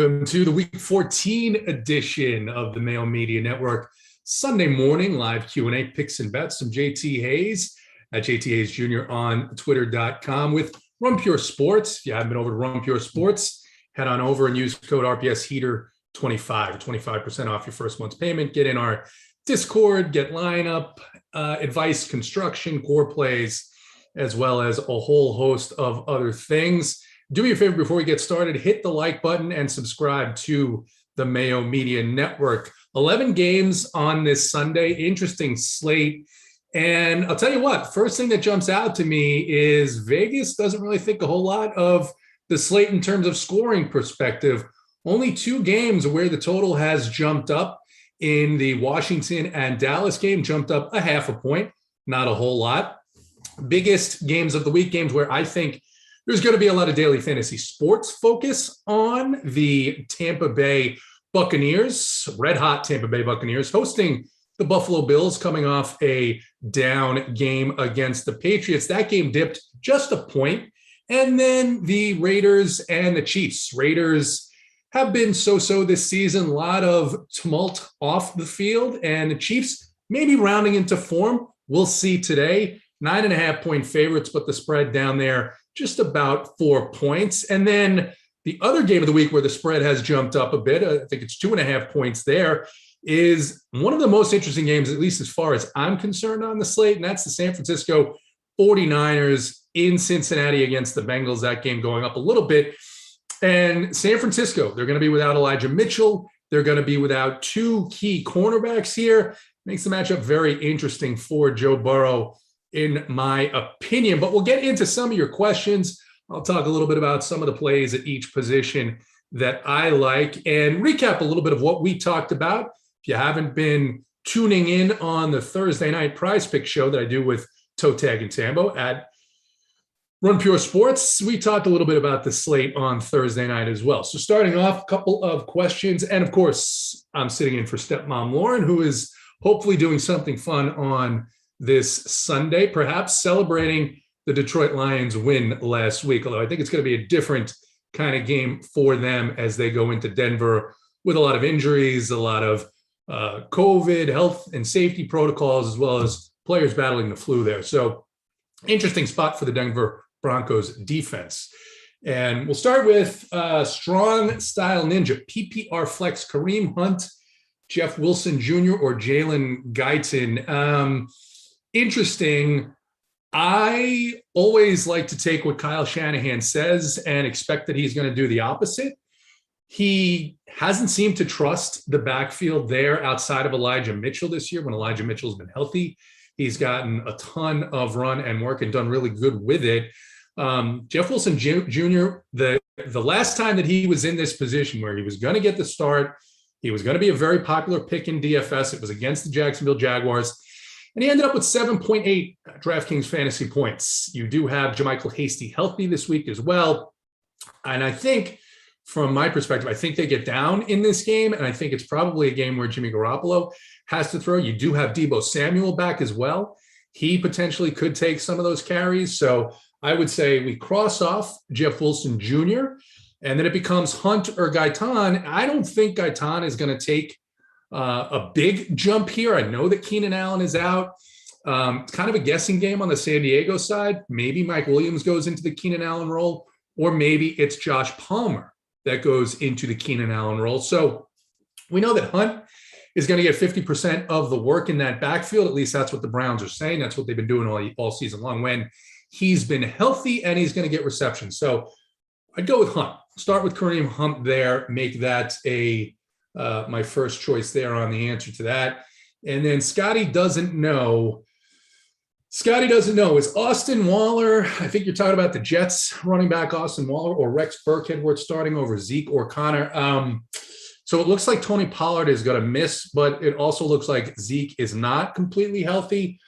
Welcome to the Week 14 edition of the Mayo Media Network. Sunday morning live Q&A, picks and bets from JT Hayes at JT Hayes Jr. on Twitter.com with Run Pure Sports. If you haven't been over to Run Pure Sports, head on over and use code RPS Heater 25% off your first month's payment. Get in our Discord, get lineup, advice, construction, core plays, as well as a whole host of other things. Do me a favor before we get started, hit the like button and subscribe to the Mayo Media Network. 11 games on this Sunday, interesting slate. And I'll tell you what, first thing that jumps out to me is Vegas doesn't really think a whole lot of the slate in terms of scoring perspective. Only 2 games where the total has jumped up. In the Washington and Dallas game, jumped up a half a point, not a whole lot. Biggest games of the week, games where I think there's going to be a lot of daily fantasy sports focus on. The Tampa Bay Buccaneers, red hot Tampa Bay Buccaneers, hosting the Buffalo Bills, coming off a down game against the Patriots. That game dipped just a point. And then the Raiders and the Chiefs. Raiders have been so-so this season, a lot of tumult off the field, and the Chiefs maybe rounding into form. We'll see today. 9.5-point favorites, but the spread down there just about 4 points. And then the other game of the week where the spread has jumped up a bit, I think it's 2.5 points there, is one of the most interesting games, at least as far as I'm concerned on the slate, and that's the San Francisco 49ers in Cincinnati against the Bengals. That game going up a little bit. And San Francisco, they're going to be without Elijah Mitchell. They're going to be without 2 key cornerbacks here. Makes the matchup very interesting for Joe Burrow, in my opinion. But we'll get into some of your questions. I'll talk a little bit about some of the plays at each position that I like and recap a little bit of what we talked about. If you haven't been tuning in on the Thursday night Prize Pick show that I do with Toe Tag and Tambo at Run Pure Sports, we talked a little bit about the slate on Thursday night as well. So starting off, a couple of questions. And of course, I'm sitting in for stepmom Lauren, who is hopefully doing something fun on this Sunday, perhaps celebrating the Detroit Lions win last week, although I think it's going to be a different kind of game for them as they go into Denver with a lot of injuries, a lot of COVID, health and safety protocols, as well as players battling the flu there. So interesting spot for the Denver Broncos defense. And we'll start with Strong Style Ninja, PPR Flex, Kareem Hunt, Jeff Wilson Jr., or Jalen Guyton. Interesting. I always like to take what Kyle Shanahan says and expect that he's going to do the opposite. He hasn't seemed to trust the backfield there outside of Elijah Mitchell this year when Elijah Mitchell's been healthy. He's gotten a ton of run and work and done really good with it. Jeff Wilson Jr., the last time that he was in this position where he was going to get the start, he was going to be a very popular pick in DFS. It was against the Jacksonville Jaguars. And he ended up with 7.8 DraftKings fantasy points. You do have JaMychal Hasty healthy this week as well. And I think, from my perspective, I think they get down in this game. And I think it's probably a game where Jimmy Garoppolo has to throw. You do have Deebo Samuel back as well. He potentially could take some of those carries. So I would say we cross off Jeff Wilson Jr., and then it becomes Hunt or Guyton. I don't think Guyton is going to take a big jump here. I know that Keenan Allen is out. It's kind of a guessing game on the San Diego side. Maybe Mike Williams goes into the Keenan Allen role, or maybe it's Josh Palmer that goes into the Keenan Allen role. So we know that Hunt is going to get 50% of the work in that backfield. At least that's what the Browns are saying. That's what they've been doing all season long when he's been healthy, and he's going to get reception. So I'd go with Hunt. Start with Kareem Hunt there. Make that my first choice there on the answer to that. And then Scotty doesn't know. Is Austin Waller, I think you're talking about the Jets running back Austin Waller, or Rex Burkhead, where it's starting over Zeke or Connor. So it looks like Tony Pollard is going to miss, but it also looks like Zeke is not completely healthy.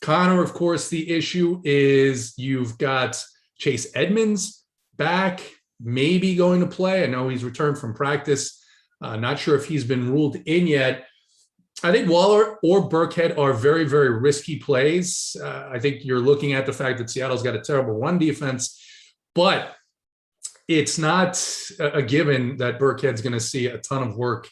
Connor, of course, the issue is you've got Chase Edmonds back, maybe going to play. I know he's returned from practice. Not sure if he's been ruled in yet. I think Waller or Burkhead are very, very risky plays. I think you're looking at the fact that Seattle's got a terrible run defense, but it's not a given that Burkhead's going to see a ton of work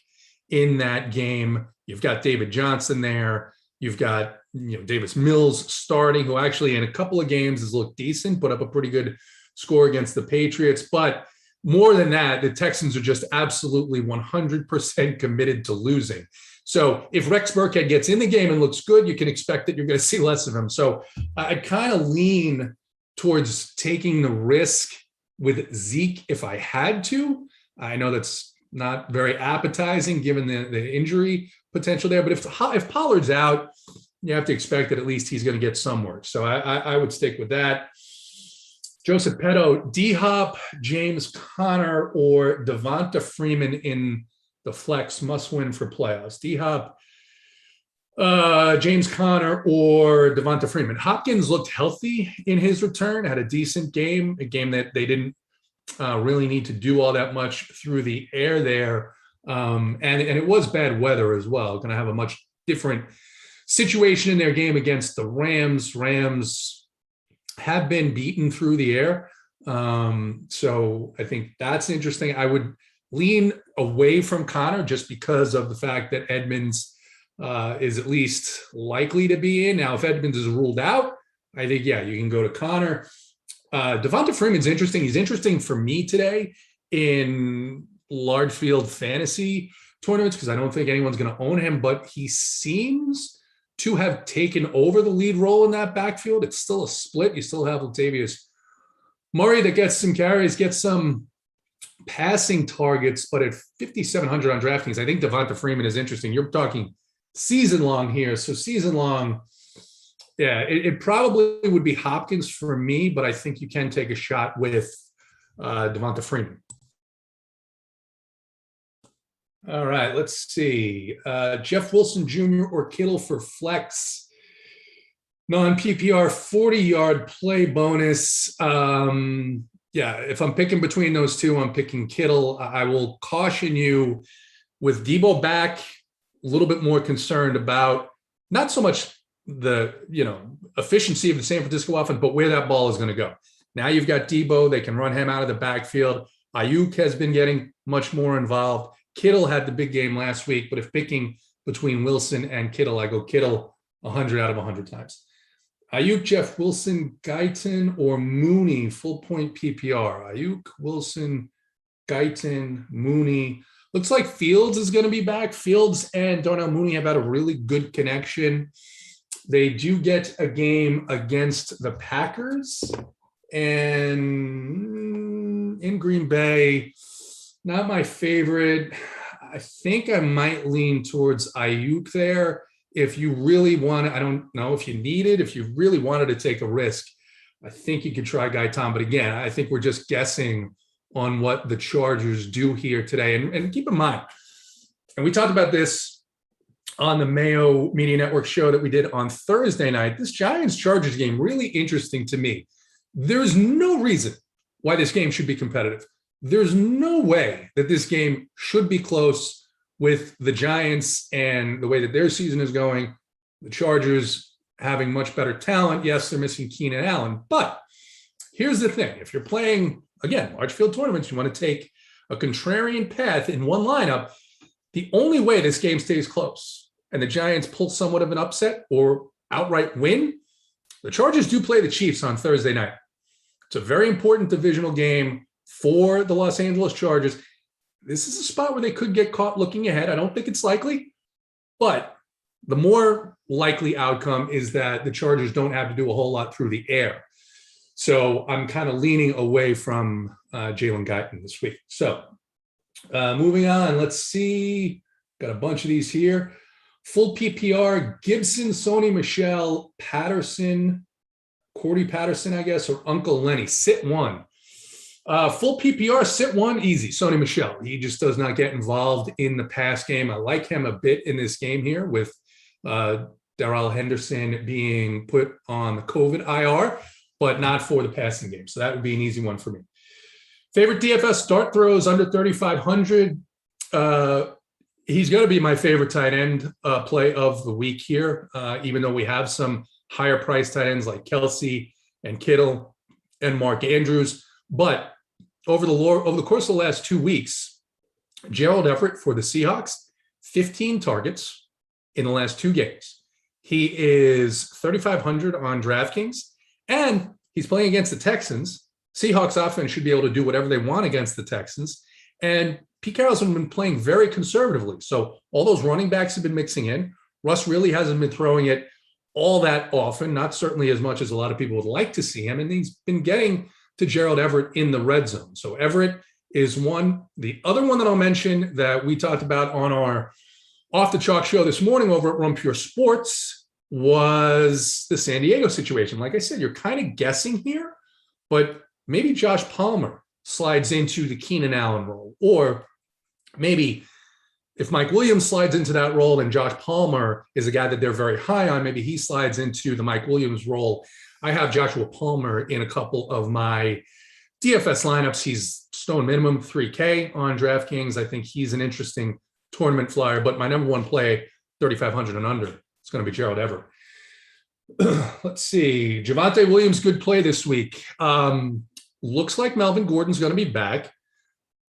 in that game. You've got David Johnson there. You've got Davis Mills starting, who actually in a couple of games has looked decent, put up a pretty good score against the Patriots. But more than that, the Texans are just absolutely 100% committed to losing. So if Rex Burkhead gets in the game and looks good, you can expect that you're going to see less of him. So I kind of lean towards taking the risk with Zeke if I had to. I know that's not very appetizing given the injury potential there, but if Pollard's out, you have to expect that at least he's going to get some work. So I would stick with that. Joseph Petto, D-Hop, James Conner, or Devonta Freeman in the flex must win for playoffs. D-Hop, James Conner, or Devonta Freeman. Hopkins looked healthy in his return, had a decent game, a game that they didn't really need to do all that much through the air there. And it was bad weather as well. Going to have a much different situation in their game against the Rams. Rams have been beaten through the air. So I think that's interesting. I would lean away from Conner just because of the fact that Edmonds is at least likely to be in. Now, if Edmonds is ruled out, I think, yeah, you can go to Conner. Devonta Freeman's interesting. He's interesting for me today in large field fantasy tournaments because I don't think anyone's going to own him, but he seems to have taken over the lead role in that backfield. It's still a split. You still have Latavius Murray that gets some carries, gets some passing targets, but at 5,700 on DraftKings, I think Devonta Freeman is interesting. You're talking season long here. So season long, yeah, it probably would be Hopkins for me, but I think you can take a shot with Devonta Freeman. All right, let's see. Jeff Wilson Jr. or Kittle for flex. Non-PPR 40-yard play bonus. Yeah, if I'm picking between those two, I'm picking Kittle. I will caution you with Debo back, a little bit more concerned about not so much the efficiency of the San Francisco offense, but where that ball is going to go. Now you've got Debo. They can run him out of the backfield. Ayuk has been getting much more involved. Kittle had the big game last week, but if picking between Wilson and Kittle, I go Kittle 100 out of 100 times. Ayuk, Jeff Wilson, Guyton, or Mooney, full point PPR. Ayuk, Wilson, Guyton, Mooney. Looks like Fields is going to be back. Fields and Darnell Mooney have had a really good connection. They do get a game against the Packers and in Green Bay. Not my favorite. I think I might lean towards Ayuk there. If you really want to, I don't know if you need it. If you really wanted to take a risk, I think you could try Guy Tom. But again, I think we're just guessing on what the Chargers do here today. And keep in mind, and we talked about this on the Mayo Media Network show that we did on Thursday night, this Giants-Chargers game, really interesting to me. There's no reason why this game should be competitive. There's no way that this game should be close with the Giants and the way that their season is going. The Chargers having much better talent. Yes, they're missing Keenan Allen. But here's the thing. If you're playing, again, large field tournaments, you want to take a contrarian path in one lineup, the only way this game stays close and the Giants pull somewhat of an upset or outright win, the Chargers do play the Chiefs on Thursday night. It's a very important divisional game for the Los Angeles Chargers. This is a spot where they could get caught looking ahead. I don't think it's likely, but the more likely outcome is that the Chargers don't have to do a whole lot through the air. So I'm kind of leaning away from Jalen Guyton this week. So moving on, let's see. Got a bunch of these here. Full PPR, Gibson, Sony Michel, Patterson, Cordy Patterson, I guess, or Uncle Lenny. Sit one. Full PPR, sit one, easy. Sony Michel. He just does not get involved in the pass game. I like him a bit in this game here with Darrell Henderson being put on the COVID IR, but not for the passing game. So that would be an easy one for me. Favorite DFS start throws under 3,500. He's going to be my favorite tight end play of the week here, even though we have some higher price tight ends like Kelsey and Kittle and Mark Andrews. But over the course of the last 2 weeks, Gerald Everett for the Seahawks, 15 targets in the last 2 games. He is 3,500 on DraftKings, and he's playing against the Texans. Seahawks offense should be able to do whatever they want against the Texans. And Pete Carroll's been playing very conservatively. So all those running backs have been mixing in. Russ really hasn't been throwing it all that often, not certainly as much as a lot of people would like to see him. And he's been getting to Gerald Everett in the red zone. So Everett is one. The other one that I'll mention that we talked about on our Off the Chalk show this morning over at Run Pure Sports was the San Diego situation. Like I said, you're kind of guessing here, but maybe Josh Palmer slides into the Keenan Allen role, or maybe if Mike Williams slides into that role, then Josh Palmer is a guy that they're very high on. Maybe he slides into the Mike Williams role. I have Joshua Palmer in a couple of my DFS lineups. He's stone minimum 3K on DraftKings. I think he's an interesting tournament flyer, but my number one play, 3,500 and under, it's going to be Gerald Everett. Let's see. Javonte Williams, good play this week. Looks like Melvin Gordon's going to be back.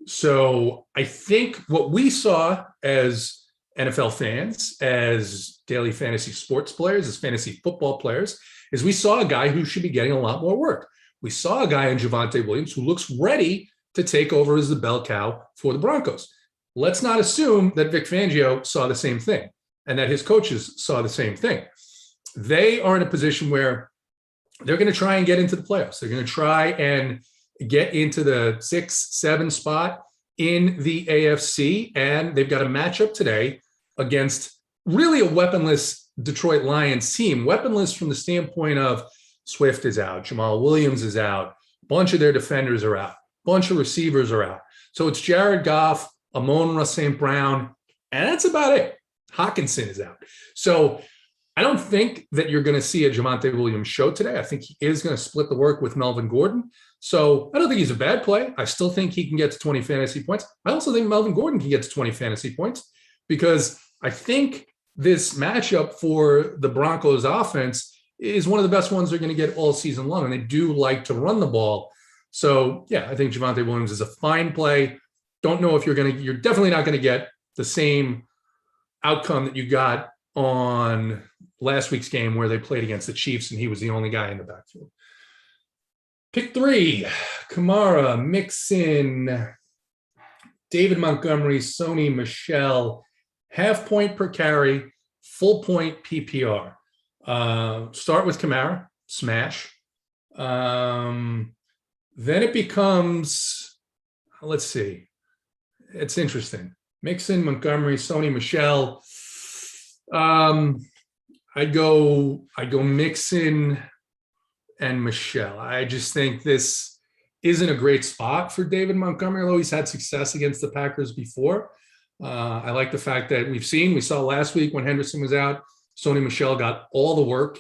So I think what we saw as NFL fans, as daily fantasy sports players, as fantasy football players, is we saw a guy who should be getting a lot more work. We saw a guy in Javonte Williams who looks ready to take over as the bell cow for the Broncos. Let's not assume that Vic Fangio saw the same thing and that his coaches saw the same thing. They are in a position where they're going to try and get into the playoffs. They're going to try and get into the 6-7 spot in the AFC. And they've got a matchup today against really a weaponless Detroit Lions team. Weaponless from the standpoint of Swift is out, Jamal Williams is out, a bunch of their defenders are out, a bunch of receivers are out. So it's Jared Goff, Amon-Ra St. Brown, and that's about it. Hawkinson is out. So I don't think that you're going to see a Javonte Williams show today. I think he is going to split the work with Melvin Gordon. So I don't think he's a bad play. I still think he can get to 20 fantasy points. I also think Melvin Gordon can get to 20 fantasy points because I think this matchup for the Broncos offense is one of the best ones they're going to get all season long. And they do like to run the ball. So yeah, I think Javonte Williams is a fine play. Don't know if you're definitely not going to get the same outcome that you got on last week's game where they played against the Chiefs and he was the only guy in the backfield. Pick 3, Kamara, Mixon, David Montgomery, Sony Michel, half point per carry, full point PPR. Start with Kamara, smash. Then it becomes, let's see. It's interesting. Mixon, Montgomery, Sony Michel. I'd go Mixon and Michel. I just think this isn't a great spot for David Montgomery, although he's had success against the Packers before. I like the fact that we saw last week when Henderson was out, Sony Michel got all the work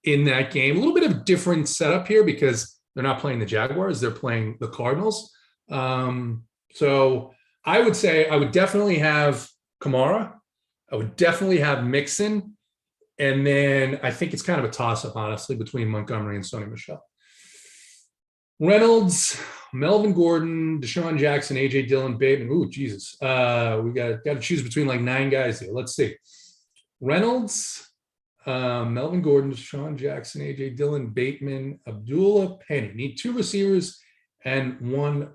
in that game. A little bit of a different setup here because they're not playing the Jaguars, they're playing the Cardinals. So I would say I would definitely have Kamara. I would definitely have Mixon. And then I think it's kind of a toss-up, honestly, between Montgomery and Sony Michel. Reynolds, Melvin Gordon, Deshaun Jackson, A.J. Dillon, Bateman. Ooh, Jesus. We got to choose between like 9 guys here. Let's see. Reynolds, Melvin Gordon, Deshaun Jackson, A.J. Dillon, Bateman, Abdullah, Penny. Need 2 receivers and 1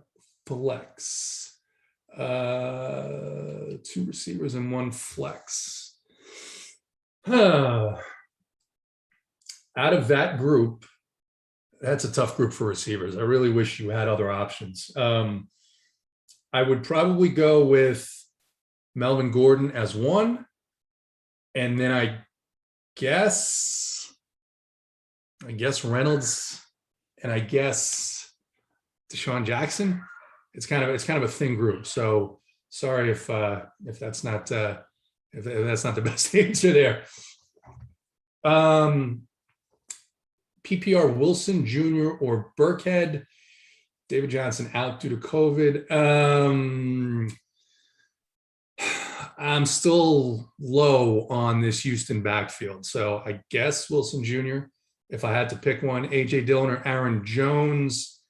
flex. 2 receivers and 1 flex. Out of that group, that's a tough group for receivers. I really wish you had other options. I would probably go with Melvin Gordon as 1. And then I guess Reynolds and I guess Deshaun Jackson. It's kind of a thin group. So sorry if that's not the best answer there. PPR Wilson Jr. or Burkhead. David Johnson out due to COVID. I'm still low on this Houston backfield. So I guess Wilson Jr. if I had to pick one. A.J. Dillon or Aaron Jones.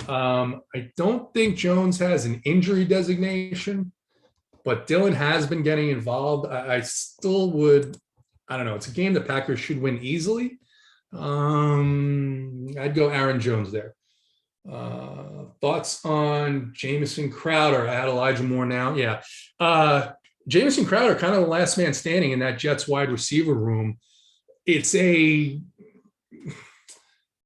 I don't think Jones has an injury designation, but Dillon has been getting involved. I still would, I don't know. It's a game the Packers should win easily. I'd go Aaron Jones there. Thoughts on Jamison Crowder? I had Elijah Moore now. Yeah. Jamison Crowder, kind of the last man standing in that Jets wide receiver room. It's a,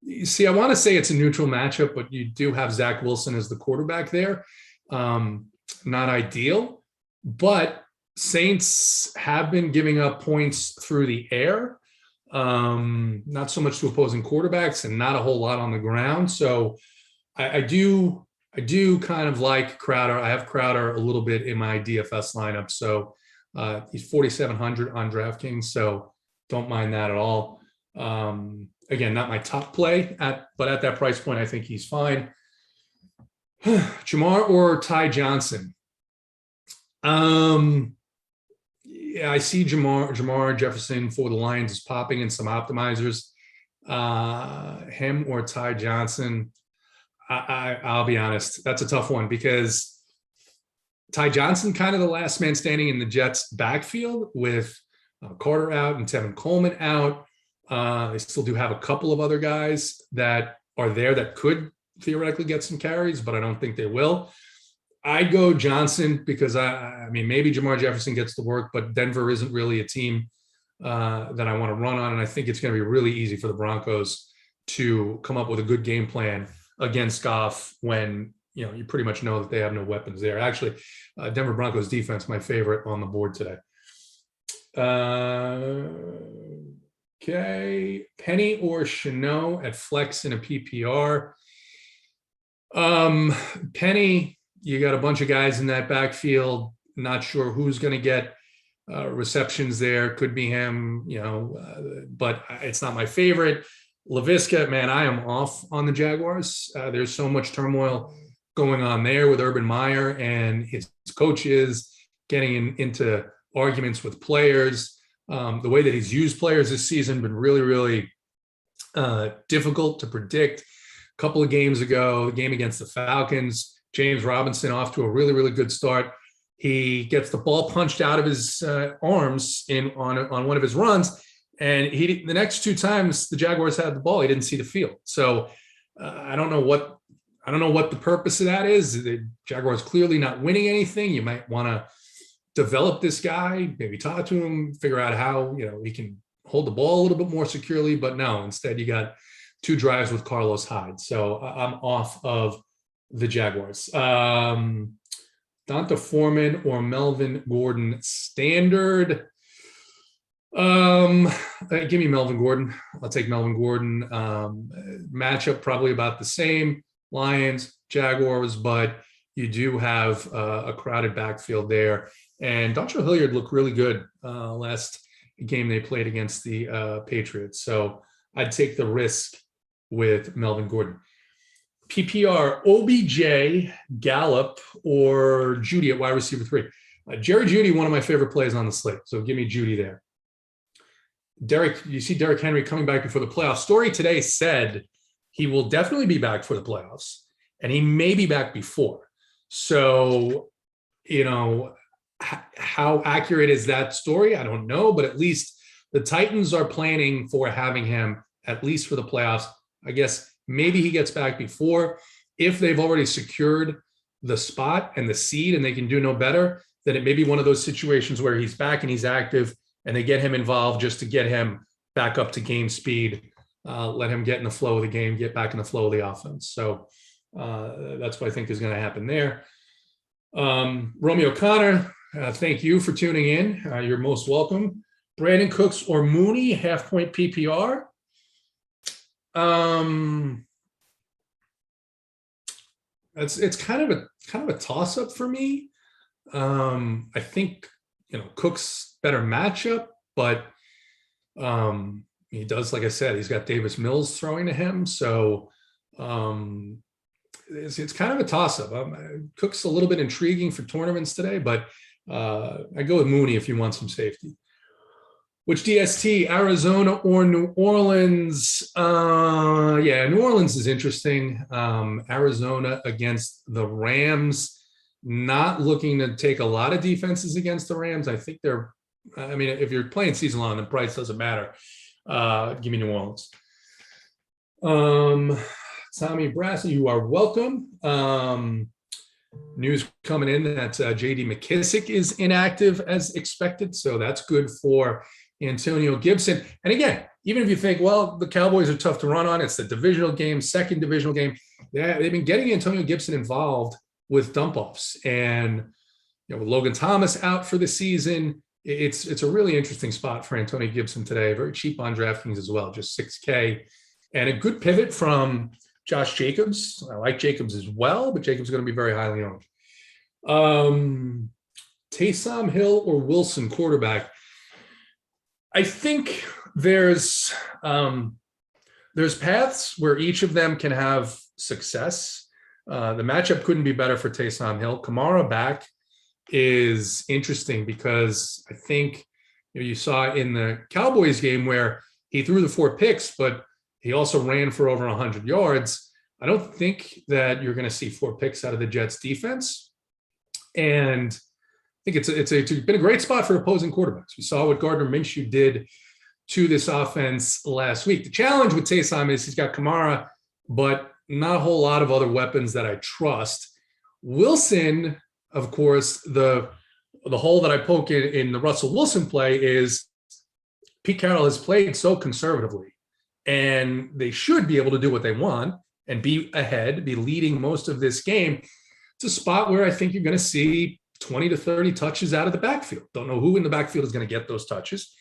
you see, I want to say it's a neutral matchup, but you do have Zach Wilson as the quarterback there. Not ideal, but Saints have been giving up points through the air. Not so much to opposing quarterbacks and not a whole lot on the ground. So I do kind of like Crowder. I have Crowder a little bit in my DFS lineup. So he's 4,700 on DraftKings. So don't mind that at all. Again, not my top play, but at that price point, I think he's fine. Jamar or Ty Johnson? Yeah, I see Jamar Jefferson for the Lions is popping in some optimizers. Him or Ty Johnson? I'll be honest, that's a tough one because Ty Johnson kind of the last man standing in the Jets backfield with Carter out and Tevin Coleman out. They still do have a couple of other guys that are there that could theoretically get some carries, but I don't think they will. I'd go Johnson because I mean, maybe Jamar Jefferson gets to work, but Denver isn't really a team that I want to run on. And I think it's going to be really easy for the Broncos to come up with a good game plan against Goff when, you know, you pretty much know that they have no weapons there. Actually, Denver Broncos defense, my favorite on the board today. Okay, Penny or Chanot at flex in a PPR. Penny, you got a bunch of guys in that backfield. Not sure who's going to get receptions there. Could be him, you know, but it's not my favorite. LaVisca, man, I am off on the Jaguars. There's so much turmoil going on there with Urban Meyer and his coaches getting into arguments with players. The way that he's used players this season been really, really difficult to predict. A couple of games ago, the game against the Falcons, James Robinson off to a really, really good start. He gets the ball punched out of his arms on one of his runs, and the next two times the Jaguars had the ball, he didn't see the field. So I don't know what the purpose of that is. The Jaguars clearly not winning anything. You might want to develop this guy, maybe talk to him, figure out how, you know, he can hold the ball a little bit more securely, but no, instead you got two drives with Carlos Hyde. So I'm off of the Jaguars. Donta Foreman or Melvin Gordon standard. Give me Melvin Gordon. I'll take Melvin Gordon. Matchup probably about the same. Lions, Jaguars, but you do have a crowded backfield there. And Dontrell Hilliard looked really good last game they played against the Patriots. So I'd take the risk with Melvin Gordon. PPR, OBJ, Gallup, or Judy at wide receiver 3. Jerry Judy, one of my favorite plays on the slate. So give me Judy there. You see Derrick Henry coming back before the playoffs. Story today said he will definitely be back for the playoffs, and he may be back before. So, you know, how accurate is that story? I don't know, but at least the Titans are planning for having him at least for the playoffs. I guess maybe he gets back before. If they've already secured the spot and the seed and they can do no better, then it may be one of those situations where he's back and he's active and they get him involved just to get him back up to game speed, let him get in the flow of the game, get back in the flow of the offense. So that's what I think is going to happen there. Romeo Connor, thank you for tuning in. You're most welcome. Brandon Cooks or Mooney, half-point PPR. It's kind of a toss-up for me. I think, you know, Cook's better matchup, but he does, like I said, he's got Davis Mills throwing to him. So it's kind of a toss-up. Cook's a little bit intriguing for tournaments today, but I go with Mooney if you want some safety. Which DST, Arizona or New Orleans? New Orleans is interesting. Arizona against the Rams, not looking to take a lot of defenses against the Rams. I think if you're playing season long, the price doesn't matter. Give me New Orleans. Tommy Brassey, you are welcome. News coming in that J.D. McKissick is inactive as expected, so that's good for Antonio Gibson. And again, even if you think, well, the Cowboys are tough to run on, it's the divisional game, second divisional game. They've been getting Antonio Gibson involved with dump-offs. And with Logan Thomas out for the season, it's a really interesting spot for Antonio Gibson today. Very cheap on DraftKings as well, just $6K. And a good pivot from Josh Jacobs. I like Jacobs as well, but Jacobs is going to be very highly owned. Taysom Hill or Wilson quarterback. I think there's paths where each of them can have success. The matchup couldn't be better for Taysom Hill. Kamara back is interesting because I think you saw in the Cowboys game where he threw the 4 picks, but he also ran for over 100 yards. I don't think that you're going to see 4 picks out of the Jets defense. And I think it's been a great spot for opposing quarterbacks. We saw what Gardner Minshew did to this offense last week. The challenge with Taysom is he's got Kamara, but not a whole lot of other weapons that I trust. Wilson, of course, the hole that I poke in the Russell Wilson play is Pete Carroll has played so conservatively, and they should be able to do what they want and be ahead, be leading most of this game. It's a spot where I think you're going to see 20 to 30 touches out of the backfield. Don't know who in the backfield is going to get those touches.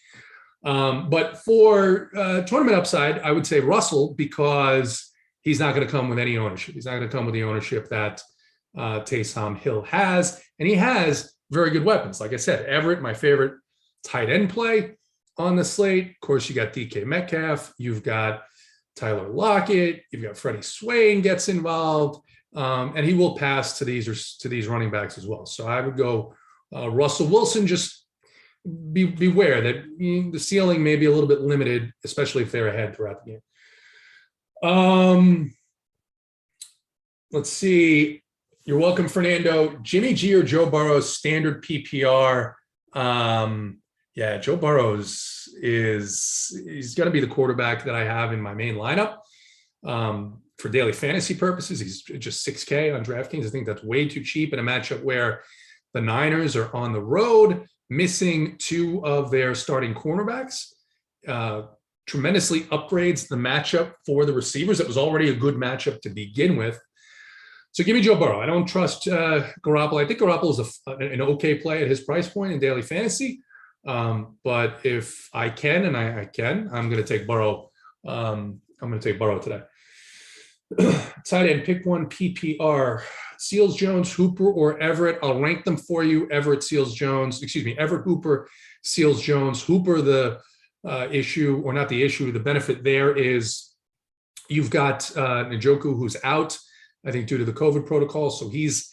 But for tournament upside, I would say Russell, because he's not going to come with any ownership. He's not going to come with the ownership that Taysom Hill has. And he has very good weapons. Like I said, Everett, my favorite tight end play on the slate. Of course, you got DK Metcalf. You've got Tyler Lockett. You've got Freddie Swain gets involved. And he will pass to these running backs as well. So I would go Russell Wilson. Just beware that the ceiling may be a little bit limited, especially if they're ahead throughout the game. Let's see. You're welcome, Fernando. Jimmy G or Joe Burrow's standard PPR. Joe Burrow's he's going to be the quarterback that I have in my main lineup. For daily fantasy purposes, he's just $6K on DraftKings. I think that's way too cheap in a matchup where the Niners are on the road, missing 2 of their starting cornerbacks. Tremendously upgrades the matchup for the receivers. It was already a good matchup to begin with. So give me Joe Burrow. I don't trust Garoppolo. I think Garoppolo is an okay play at his price point in daily fantasy. But if I can, and I can, I'm going to take Burrow. I'm going to take Burrow today. Tight end, pick one PPR. Seals, Jones, Hooper, or Everett. I'll rank them for you. Everett, Hooper, Seals, Jones. Hooper, the issue, or not the issue, the benefit there is you've got Njoku, who's out, I think, due to the COVID protocol. So he's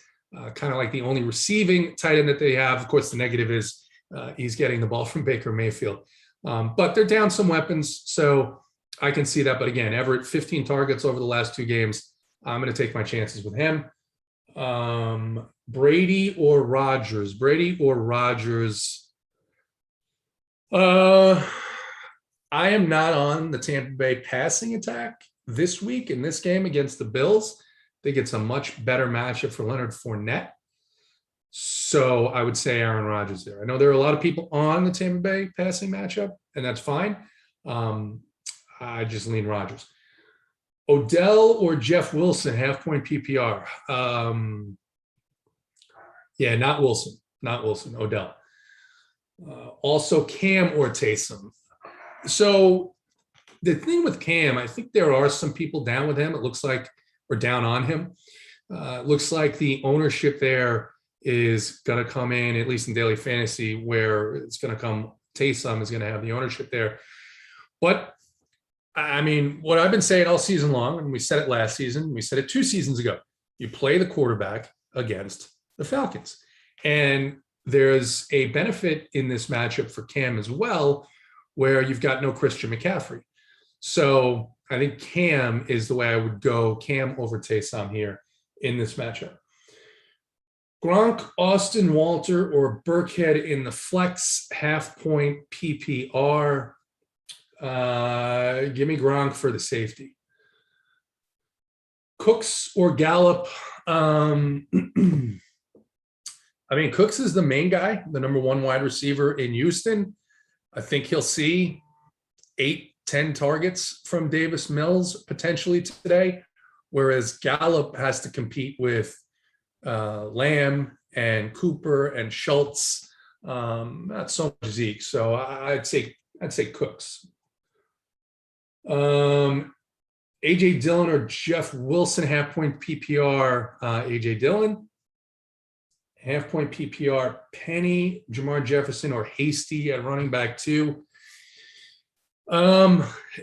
kind of like the only receiving tight end that they have. Of course, the negative is he's getting the ball from Baker Mayfield. But they're down some weapons, so I can see that. But again, Everett, 15 targets over the last 2 games. I'm going to take my chances with him. Brady or Rodgers? I am not on the Tampa Bay passing attack this week in this game against the Bills. I think it's a much better matchup for Leonard Fournette. So I would say Aaron Rodgers there. I know there are a lot of people on the Tampa Bay passing matchup, and that's fine. I just lean Rodgers. Odell or Jeff Wilson, half-point PPR. Not Wilson, Odell. Also Cam or Taysom. So the thing with Cam, I think there are some people down with him. It looks like, or down on him. It looks like the ownership there is going to come in, at least in daily fantasy, where it's going to come. Taysom is going to have the ownership there. But I mean, what I've been saying all season long, and we said it last season, we said it 2 seasons ago, you play the quarterback against the Falcons. And there's a benefit in this matchup for Cam as well, where you've got no Christian McCaffrey. So I think Cam is the way I would go. Cam over Taysom here in this matchup. Gronk, Austin Walter, or Burkhead in the flex half-point PPR. Give me Gronk for the safety. Cooks or Gallup. I mean, Cooks is the main guy, the number one wide receiver in Houston. I think he'll see 8-10 targets from Davis Mills potentially today, whereas Gallup has to compete with Lamb and Cooper and Schultz, not so much Zeke. So I'd say Cooks. AJ Dillon or Jeff Wilson, half-point PPR. AJ Dillon. Half-point PPR, Penny, Jamar Jefferson, or Hasty at running back 2.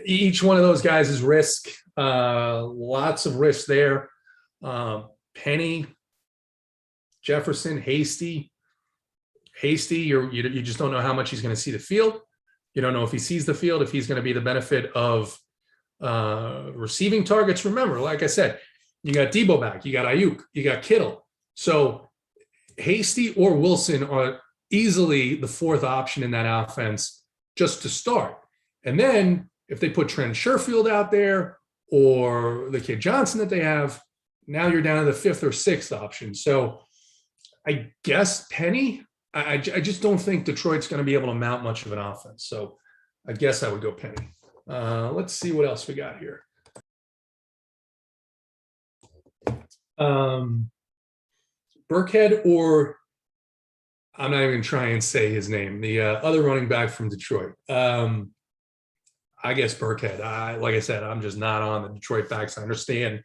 Each one of those guys is risk. Lots of risk there. Penny, Jefferson, Hasty. Hasty, you just don't know how much he's going to see the field. You don't know if he sees the field, if he's going to be the benefit of receiving targets. Remember, like I said, you got Debo back, you got Ayuk, you got Kittle. So Hasty or Wilson are easily the fourth option in that offense just to start. And then if they put Trent Sherfield out there or the kid Johnson that they have, now you're down to the fifth or sixth option. So I guess Penny, I just don't think Detroit's going to be able to mount much of an offense. So I guess I would go Penny. Let's see what else we got here. Burkhead or I'm not even trying to say his name, the other running back from Detroit. I guess Burkhead. Like I said, I'm just not on the Detroit backs. I understand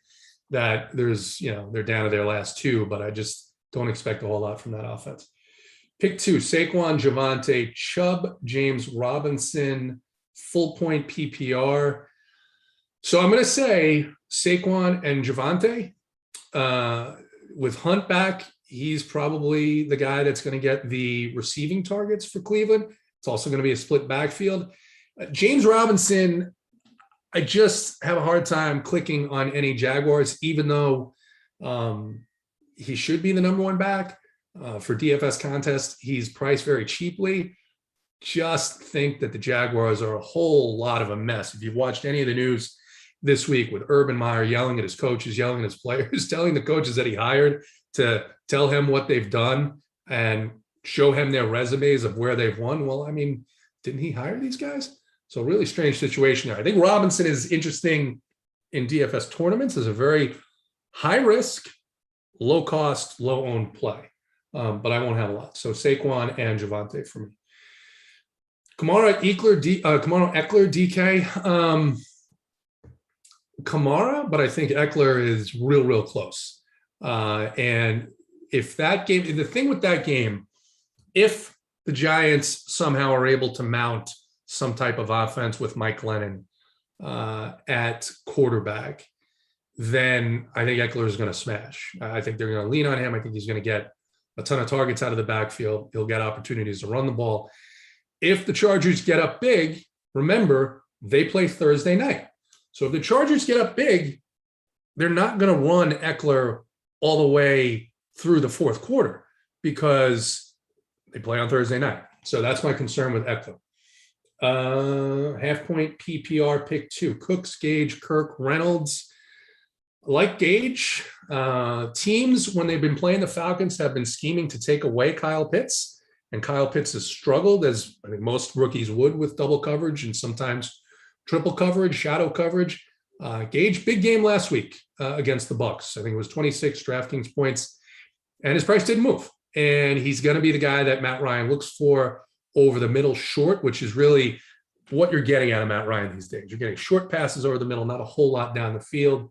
that there's, they're down to their last 2, but I just don't expect a whole lot from that offense. Pick 2, Saquon, Javonte, Chubb, James Robinson, full point PPR. So I'm going to say Saquon and Javonte. With Hunt back, he's probably the guy that's going to get the receiving targets for Cleveland. It's also going to be a split backfield. James Robinson, I just have a hard time clicking on any Jaguars, even though he should be the number one back for DFS contest. He's priced very cheaply. Just think that the Jaguars are a whole lot of a mess. If you've watched any of the news this week with Urban Meyer yelling at his coaches, yelling at his players, telling the coaches that he hired to tell him what they've done and show him their resumes of where they've won. Well, I mean, didn't he hire these guys? So really strange situation there. I think Robinson is interesting in DFS tournaments as a very high risk, low cost, low owned play. But I won't have a lot. So Saquon and Javonte for me. Kamara Eckler, DK. Kamara, but I think Eckler is real close. And if that game, the thing with that game, if the Giants somehow are able to mount some type of offense with Mike Glennon at quarterback, then I think Eckler is going to smash. I think they're going to lean on him. I think he's going to get a ton of targets out of the backfield. He'll get opportunities to run the ball. If the Chargers get up big, remember, they play Thursday night. So if the Chargers get up big, they're not going to run Eckler all the way through the fourth quarter because they play on Thursday night. So that's my concern with Eckler. Half-point PPR pick 2, Cooks, Gage, Kirk, Reynolds. Like Gage, teams, when they've been playing the Falcons, have been scheming to take away Kyle Pitts. And Kyle Pitts has struggled, as I think most rookies would, with double coverage and sometimes triple coverage, shadow coverage. Gage, big game last week against the Bucs. I think it was 26 DraftKings points, and his price didn't move. And he's going to be the guy that Matt Ryan looks for over the middle short, which is really what you're getting out of Matt Ryan these days. You're getting short passes over the middle, not a whole lot down the field.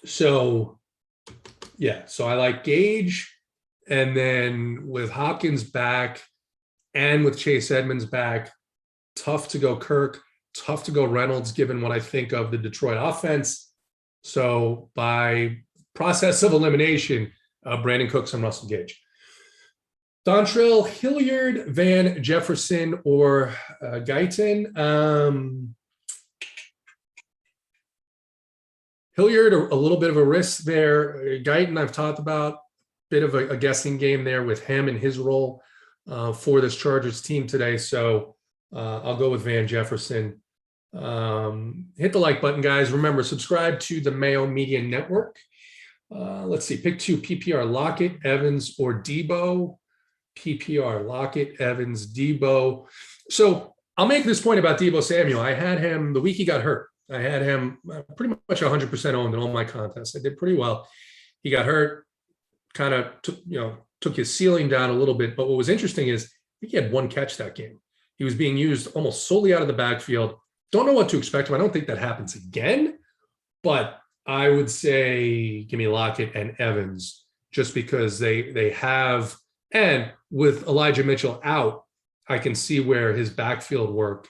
So I like Gage. And then with Hopkins back and with Chase Edmonds back, tough to go Kirk, tough to go Reynolds, given what I think of the Detroit offense. So by process of elimination, Brandon Cooks and Russell Gage. Dontrell Hilliard, Van Jefferson, or Guyton. Hilliard, a little bit of a risk there. Guyton, I've talked about, bit of a guessing game there with him and his role for this Chargers team today. So I'll go with Van Jefferson. Hit the like button, guys. Remember, subscribe to the Mayo Media Network. Let's see, pick 2, PPR, Lockett, Evans, or Debo. PPR, Lockett, Evans, Debo. So I'll make this point about Debo Samuel. I had him the week he got hurt. I had him pretty much 100% owned in all my contests. I did pretty well. He got hurt, kind of took his ceiling down a little bit. But what was interesting is I think he had 1 catch that game. He was being used almost solely out of the backfield. Don't know what to expect him. I don't think that happens again, but I would say give me Lockett and Evans just because they have, and with Elijah Mitchell out, I can see where his backfield work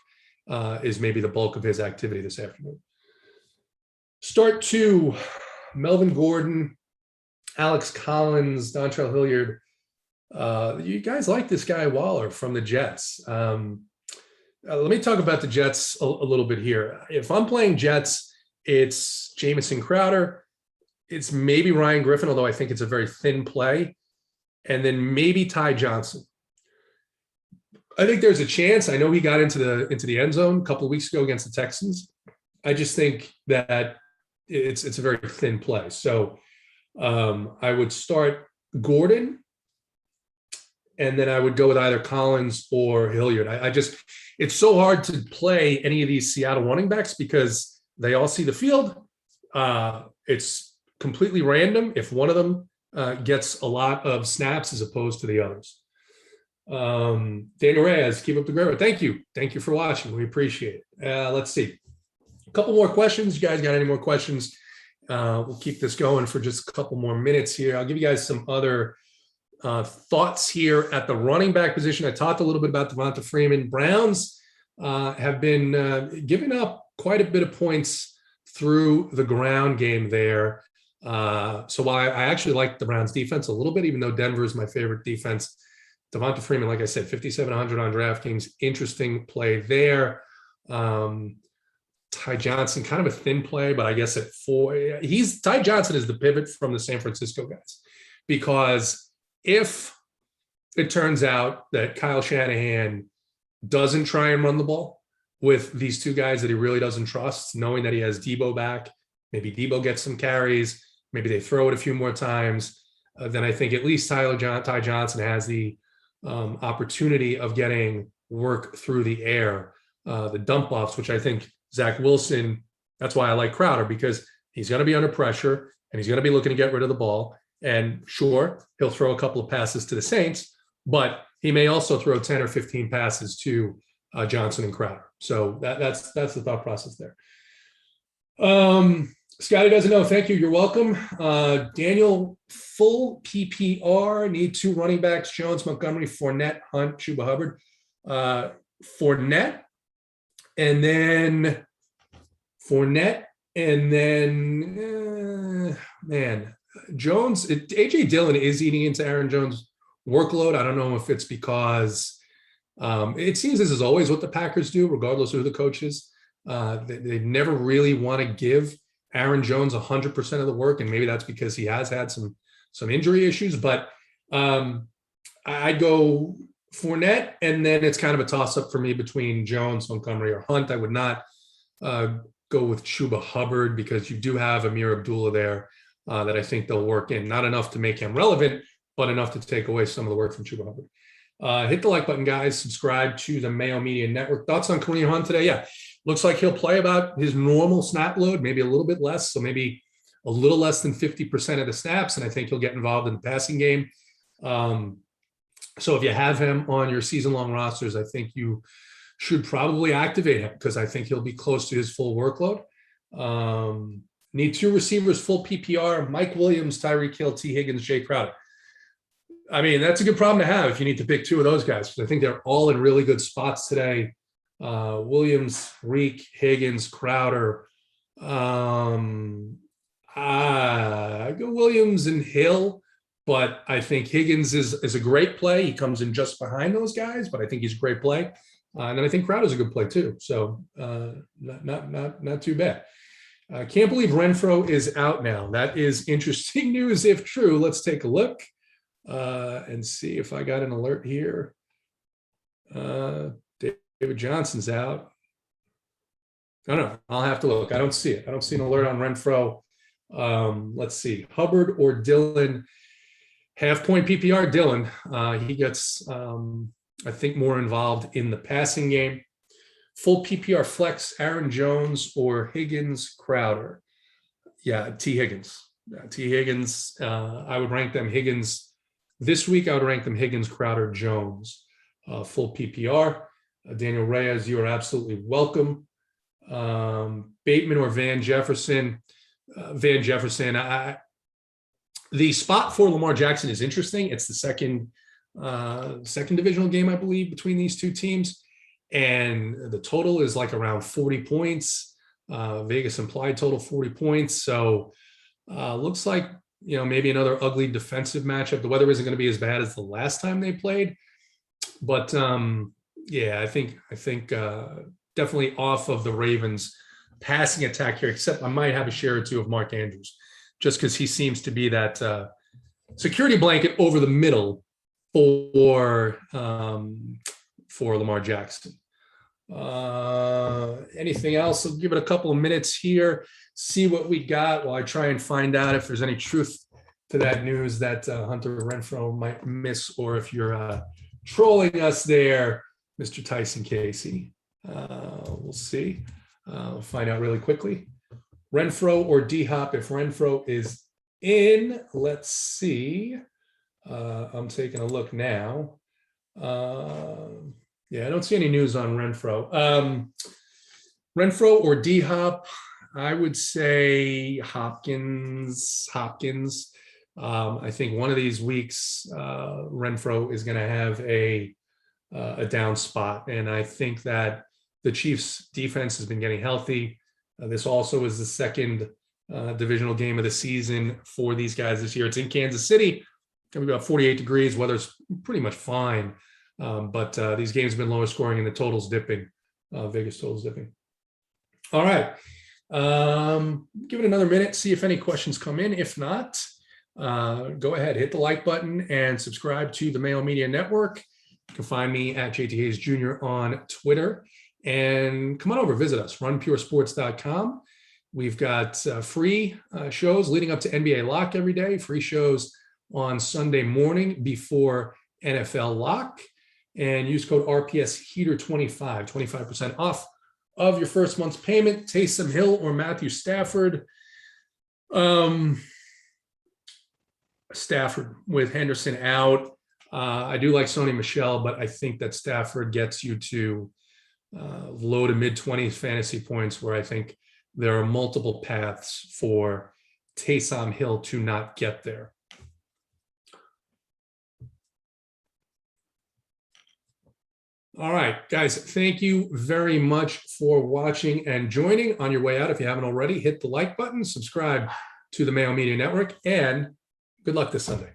is maybe the bulk of his activity this afternoon. Start 2, Melvin Gordon, Alex Collins, Dontrell Hilliard. You guys like this guy Waller from the Jets. Let me talk about the Jets a little bit here. If I'm playing Jets, it's Jamison Crowder. It's maybe Ryan Griffin, although I think it's a very thin play. And then maybe Ty Johnson. I think there's a chance. I know he got into the end zone a couple of weeks ago against the Texans. I just think that it's a very thin play. So I would start Gordon, and then I would go with either Collins or Hilliard. It's so hard to play any of these Seattle running backs because they all see the field. It's completely random if one of them gets a lot of snaps as opposed to the others. Daniel Reyes, keep up the great work. Thank you. Thank you for watching. We appreciate it. Let's see. A couple more questions. You guys got any more questions? We'll keep this going for just a couple more minutes here. I'll give you guys some other thoughts here at the running back position. I talked a little bit about Devonta Freeman. Browns have been giving up quite a bit of points through the ground game there. So while I actually like the Browns defense a little bit, even though Denver is my favorite defense, Devonta Freeman, like I said, 5,700 on DraftKings. Interesting play there. Ty Johnson, kind of a thin play, but I guess at 4, Ty Johnson is the pivot from the San Francisco guys, because if it turns out that Kyle Shanahan doesn't try and run the ball with these 2 guys that he really doesn't trust, knowing that he has Debo back, maybe Debo gets some carries, maybe they throw it a few more times, then I think at least Ty Johnson has the opportunity of getting work through the air, the dump offs, which I think Zach Wilson, that's why I like Crowder, because he's going to be under pressure and he's going to be looking to get rid of the ball. And sure, he'll throw a couple of passes to the Saints, but he may also throw 10 or 15 passes to Johnson and Crowder. So that's the thought process there. Scotty doesn't know. Thank you. You're welcome. Daniel, full PPR, need 2 running backs, Jones, Montgomery, Fournette, Hunt, Chuba Hubbard. Fournette, and then Jones. A.J. Dillon is eating into Aaron Jones' workload. I don't know if it's because it seems this is always what the Packers do, regardless of who the coach is. They never really want to give Aaron Jones 100% of the work, and maybe that's because he has had some injury issues. But I'd go Fournette, and then it's kind of a toss-up for me between Jones, Montgomery, or Hunt. I would not go with Chuba Hubbard because you do have Amir Abdullah there that I think they'll work in. Not enough to make him relevant, but enough to take away some of the work from Chuba Hubbard. Hit the like button, guys. Subscribe to the Mayo Media Network. Thoughts on Kareem Hunt today? Yeah, looks like he'll play about his normal snap load, maybe a little bit less, so maybe a little less than 50% of the snaps, and I think he'll get involved in the passing game. So if you have him on your season-long rosters, I think you should probably activate him because I think he'll be close to his full workload. Need 2 receivers, full PPR, Mike Williams, Tyreek Hill, T. Higgins, Jay Crowder. I mean, that's a good problem to have if you need to pick 2 of those guys, because I think they're all in really good spots today. Williams, Reek, Higgins, Crowder. I go Williams and Hill, but I think Higgins is a great play. He comes in just behind those guys, but I think he's a great play. And then I think Crowder's a good play too. So not too bad. I can't believe Renfro is out now. That is interesting news if true. Let's take a look and see if I got an alert here. David Johnson's out. I don't know. I'll have to look. I don't see it. I don't see an alert on Renfro. Let's see. Hubbard or Dillon. Half-point PPR, Dillon. He gets, I think, more involved in the passing game. Full PPR flex, Aaron Jones or Higgins, Crowder. Yeah, T. Higgins. T. Higgins. I would rank them Higgins. This week, I would rank them Higgins, Crowder, Jones. Full PPR. Daniel Reyes, you are absolutely welcome. Bateman or Van Jefferson. Van Jefferson. The spot for Lamar Jackson is interesting. It's the second divisional game, I believe, between these two teams. And the total is like around 40 points. Vegas implied total 40 points. So looks like, maybe another ugly defensive matchup. The weather isn't going to be as bad as the last time they played. But yeah, I think definitely off of the Ravens passing attack here, except I might have a share or two of Mark Andrews, just because he seems to be that security blanket over the middle for Lamar Jackson. Anything else? I'll give it a couple of minutes here, see what we got while I try and find out if there's any truth to that news that Hunter Renfro might miss, or if you're trolling us there, Mr. Tyson Casey. We'll see. We'll find out really quickly. Renfro or D-Hop. If Renfro is in, let's see. I'm taking a look now. Yeah, I don't see any news on Renfro. Renfro or D-Hop, I would say Hopkins. I think one of these weeks, Renfro is going to have a down spot. And I think that the Chiefs defense has been getting healthy. This also is the second divisional game of the season for these guys this year. It's in Kansas City. It's going to be about 48 degrees. Weather's pretty much fine. But these games have been lower scoring and the total's dipping. Vegas total's dipping. All right. Give it another minute, see if any questions come in. If not, go ahead, hit the like button and subscribe to the Mayo Media Network. You can find me at JT Hayes Jr. on Twitter. And come on over, visit us, runpuresports.com. We've got free shows leading up to NBA Lock every day, free shows on Sunday morning before NFL Lock. And use code RPS Heater 25% off of your first month's payment. Taysom Hill or Matthew Stafford. Stafford with Henderson out. I do like Sony Michel, but I think that Stafford gets you to low to mid 20s fantasy points, where I think there are multiple paths for Taysom Hill to not get there. All right, guys, thank you very much for watching and joining. On your way out, if you haven't already, hit the like button, subscribe to the Mayo Media Network, and good luck this Sunday.